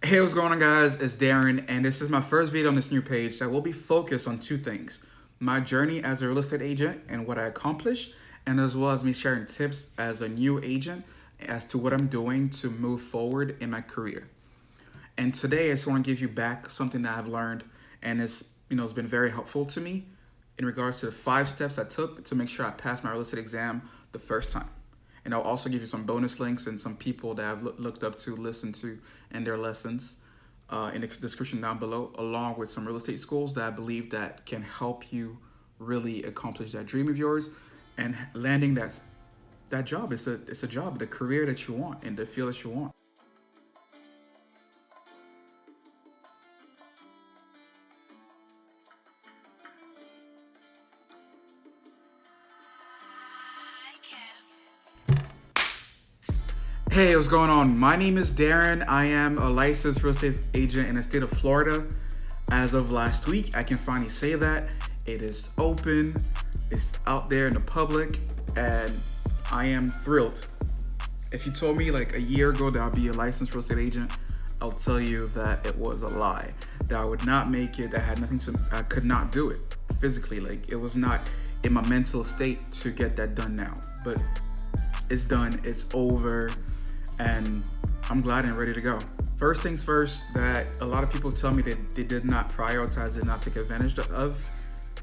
Hey, what's going on, guys? It's Darren, and this is my first video on this new page that will be focused on two things: my journey as a real estate agent and what I accomplished, and as well as me sharing tips as a new agent as to what I'm doing to move forward in my career. And today, I just want to give you back something that I've learned, and it's been very helpful to me in regards to the 5 steps I took to make sure I passed my real estate exam the first time. And I'll also give you some bonus links and some people that I've looked up to, listened to, and their lessons in the description down below, along with some real estate schools that I believe that can help you really accomplish that dream of yours and landing that job. It's a job, the career that you want and the field that you want. Hey, what's going on? My name is Darren. I am a licensed real estate agent in the state of Florida. As of last week, I can finally say that. It is open, it's out there in the public, and I am thrilled. If you told me like a year ago that I'd be a licensed real estate agent, I'll tell you that it was a lie. That I would not make it, that I could not do it physically. Like, it was not in my mental state to get that done now. But it's done, it's over, and I'm glad and ready to go. First things first, that a lot of people tell me that they did not prioritize, did not take advantage of,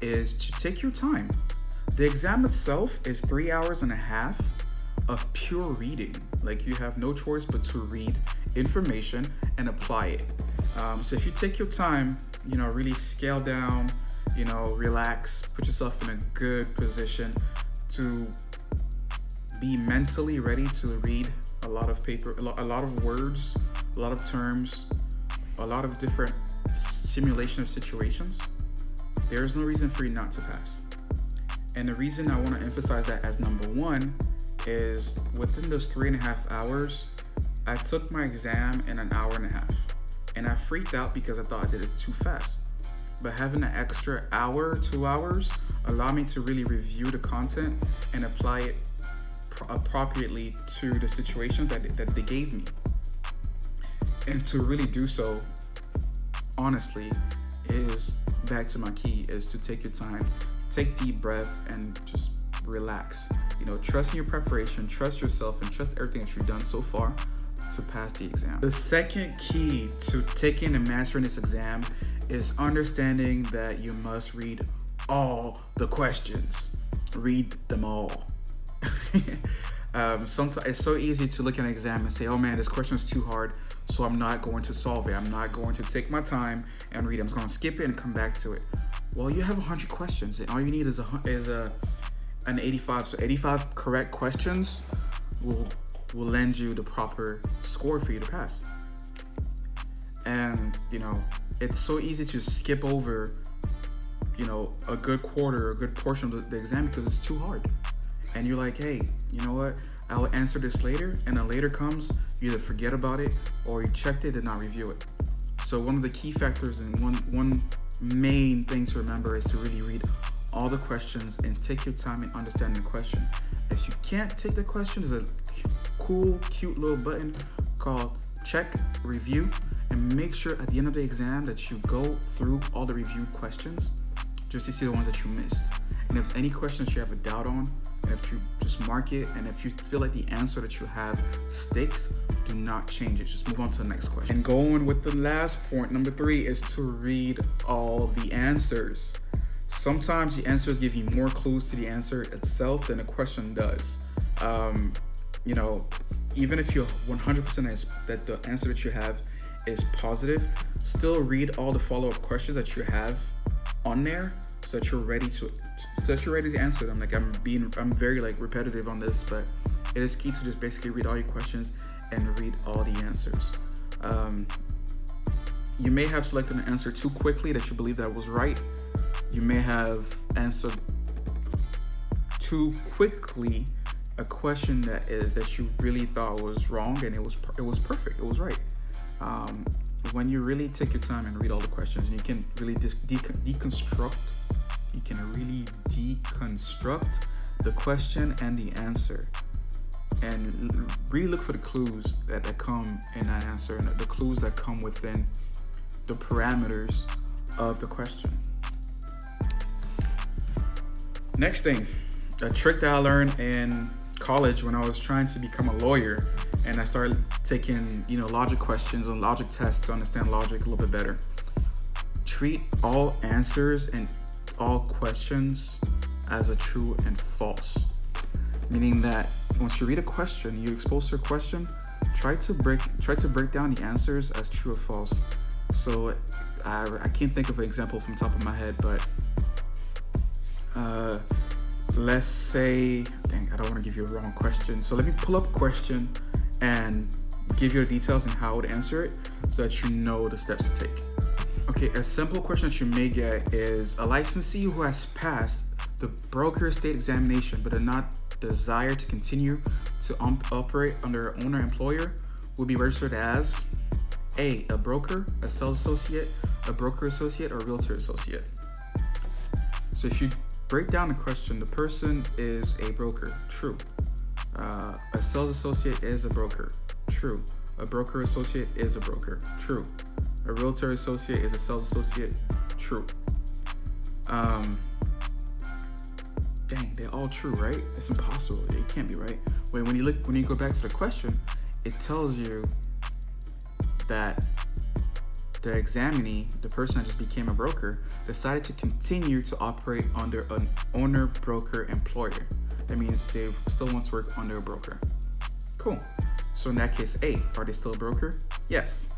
is to take your time. The exam itself is 3 hours and a half of pure reading. Like, you have no choice but to read information and apply it. So if you take your time, really scale down, relax, put yourself in a good position to be mentally ready to read a lot of paper, a lot of words, a lot of terms, a lot of different simulation of situations. There's no reason for you not to pass. And the reason I want to emphasize that as number one is within those 3.5 hours, I took my exam in an hour and a half. And I freaked out because I thought I did it too fast. But having an extra hour, 2 hours, allowed me to really review the content and apply it appropriately to the situations that they gave me. And to really do so, honestly, is back to my key, is to take your time, take deep breath, and just relax. Trust in your preparation, trust yourself, and trust everything that you've done so far to pass the exam. The second key to taking and mastering this exam is understanding that you must read all the questions. Read them all. Sometimes it's so easy to look at an exam and say, oh man, this question is too hard, so I'm not going to solve it. I'm not going to take my time and read it. I'm just going to skip it and come back to it. Well, you have 100 questions, and all you need is an 85. So 85 correct questions will lend you the proper score for you to pass. And it's so easy to skip over a good quarter, a good portion of the exam because it's too hard. And you're like, hey, you know what? I'll answer this later, and then later comes, you either forget about it or you checked it and not review it. So one of the key factors and one main thing to remember is to really read all the questions and take your time in understanding the question. If you can't take the question, there's a cool, cute little button called check review, and make sure at the end of the exam that you go through all the reviewed questions just to see the ones that you missed. And if any questions you have a doubt on, and if you just mark it, and if you feel like the answer that you have sticks, do not change it. Just move on to the next question. And going with the last point, number 3, is to read all the answers. Sometimes the answers give you more clues to the answer itself than the question does. Even if you're 100% that the answer that you have is positive, still read all the follow-up questions that you have on there so that you're ready to answer them. Like, I'm very repetitive on this, but it is key to just basically read all your questions and read all the answers. You may have selected an answer too quickly that you believe that was right. You may have answered too quickly a question that you really thought was wrong, and it was perfect. It was right. When you really take your time and read all the questions, and you can really deconstruct the question and the answer, and really look for the clues that come in that answer, and the clues that come within the parameters of the question. Next thing, a trick that I learned in college when I was trying to become a lawyer, and I started taking, logic questions and logic tests to understand logic a little bit better. Treat all answers and all questions as a true and false. Meaning that once you read a question, you expose to a question, try to break down the answers as true or false. So I can't think of an example from the top of my head, but let's say, I don't want to give you a wrong question. So let me pull up a question and give you the details and how to answer it so that you know the steps to take. Okay, a simple question that you may get is, a licensee who has passed the broker state examination but did not desire to continue to operate under an owner-employer will be registered as A, a broker, a sales associate, a broker associate, or a realtor associate. So if you break down the question, the person is a broker, true. A sales associate is a broker, true. A broker associate is a broker, true. A realtor associate is a sales associate, true. Dang, they're all true, right? It's impossible. It can't be right. When you go back to the question, it tells you that the examinee, the person that just became a broker, decided to continue to operate under an owner-broker-employer. That means they still want to work under a broker. Cool. So in that case, A, are they still a broker? Yes.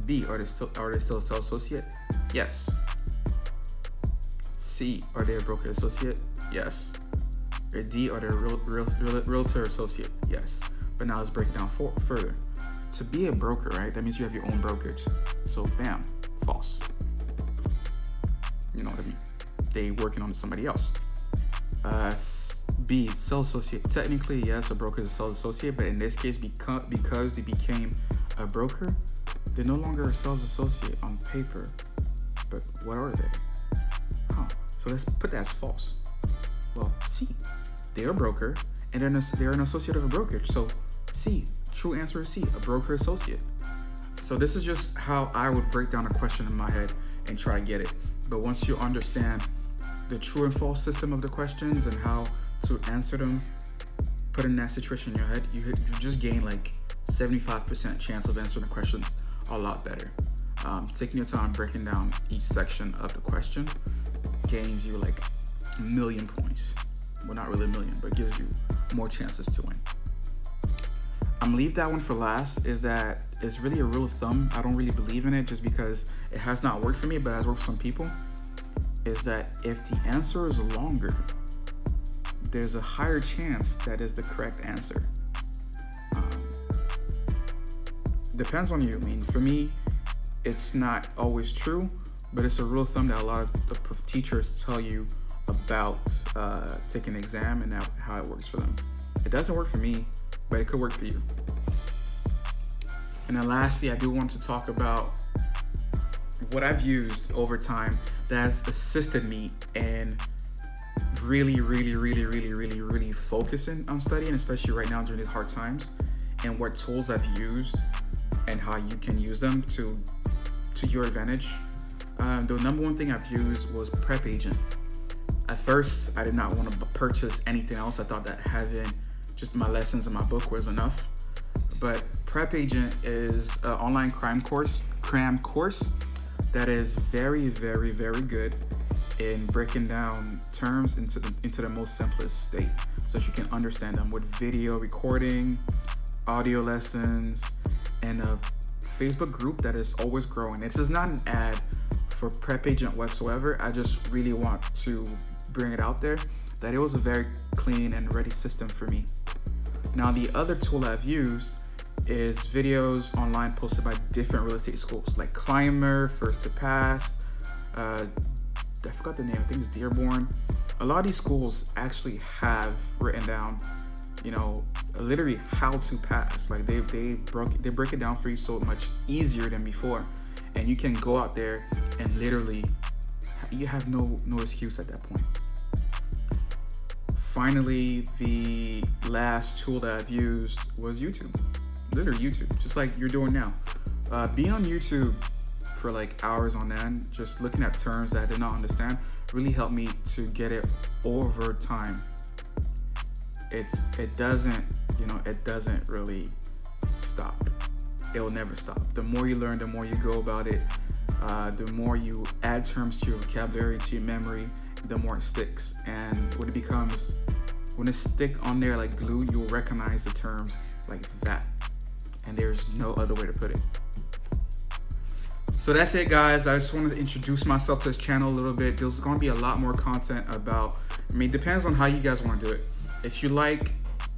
B, are they still a sales associate? Yes. C, are they a broker associate? Yes. Or D, are they a realtor associate? Yes. But now let's break it down further. To be a broker, right, that means you have your own brokerage. So bam, false. You know what I mean? They working on somebody else. B, sales associate. Technically, yes, a broker is a sales associate, but in this case, because they became a broker, they're no longer a sales associate on paper. But what are they? So let's put that as false. Well, C, they're a broker, and they're an associate of a brokerage. So C, true answer is C, a broker associate. So this is just how I would break down a question in my head and try to get it. But once you understand the true and false system of the questions and how to answer them, put in that situation in your head, you just gain like 75% chance of answering the questions a lot better. Taking your time breaking down each section of the question gains you like 1,000,000 points. Well, not really 1,000,000, but gives you more chances to win. I'm gonna leave that one for last. Is that it's really a rule of thumb. I don't really believe in it just because it has not worked for me, but it has worked for some people. Is that if the answer is longer, there's a higher chance that is the correct answer. Depends on you. I mean, for me, it's not always true, but it's a rule of thumb that a lot of the teachers tell you about taking an exam and how it works for them. It doesn't work for me, but it could work for you. And then lastly, I do want to talk about what I've used over time that has assisted me in really focusing on studying, especially right now during these hard times, and what tools I've used and how you can use them to your advantage. The number one thing I've used was PrepAgent. At first, I did not want to purchase anything else. I thought that having just my lessons in my book was enough. But PrepAgent is an online cram course that is very good in breaking down terms into the most simplest state, so that you can understand them, with video recording, audio lessons, and a Facebook group that is always growing. This is not an ad for PrepAgent whatsoever. I just really want to bring it out there that it was a very clean and ready system for me. Now, the other tool I've used is videos online posted by different real estate schools like Climer, First to Pass, I forgot the name, I think it's Dearborn. A lot of these schools actually have written down, literally how to pass. Like they break it down for you so much easier than before, and you can go out there and literally you have no excuse at that point. finally, the last tool that I've used was YouTube. Literally YouTube, just like you're doing now. Being on YouTube for like hours on end, just looking at terms that I did not understand, really helped me to get it over time. It doesn't really stop. It will never stop. The more you learn, the more you go about it, the more you add terms to your vocabulary, to your memory, the more it sticks. And when it stick on there like glue, you'll recognize the terms like that. And there's no other way to put it. So that's it, guys. I just wanted to introduce myself to this channel a little bit. There's going to be a lot more content about, it depends on how you guys want to do it. If you like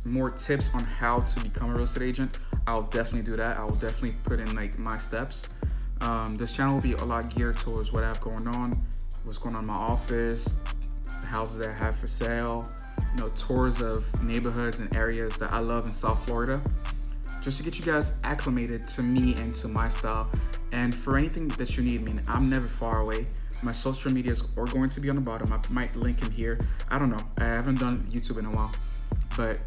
more tips on how to become a real estate agent, I'll definitely do that. I will definitely put in like my steps. This channel will be a lot geared towards what I have going on, what's going on in my office, the houses that I have for sale, tours of neighborhoods and areas that I love in South Florida, just to get you guys acclimated to me and to my style. And for anything that you need, I'm never far away. My social medias are going to be on the bottom. I might link them here. I don't know. I haven't done YouTube in a while. But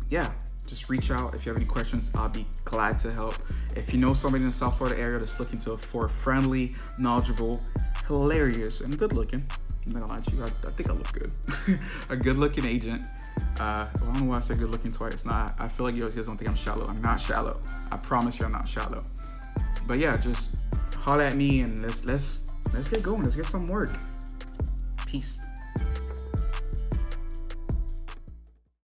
yeah, just reach out if you have any questions. I'll be glad to help. If you know somebody in the South Florida area that's looking for a friendly, knowledgeable, hilarious, and good looking, I'm not gonna lie to you, I think I look good. A good looking agent. I don't know why I said good looking twice. I feel like you guys don't think I'm shallow. I'm not shallow. I promise you I'm not shallow. But yeah, just holler at me and let's get going. Let's get some work. Peace.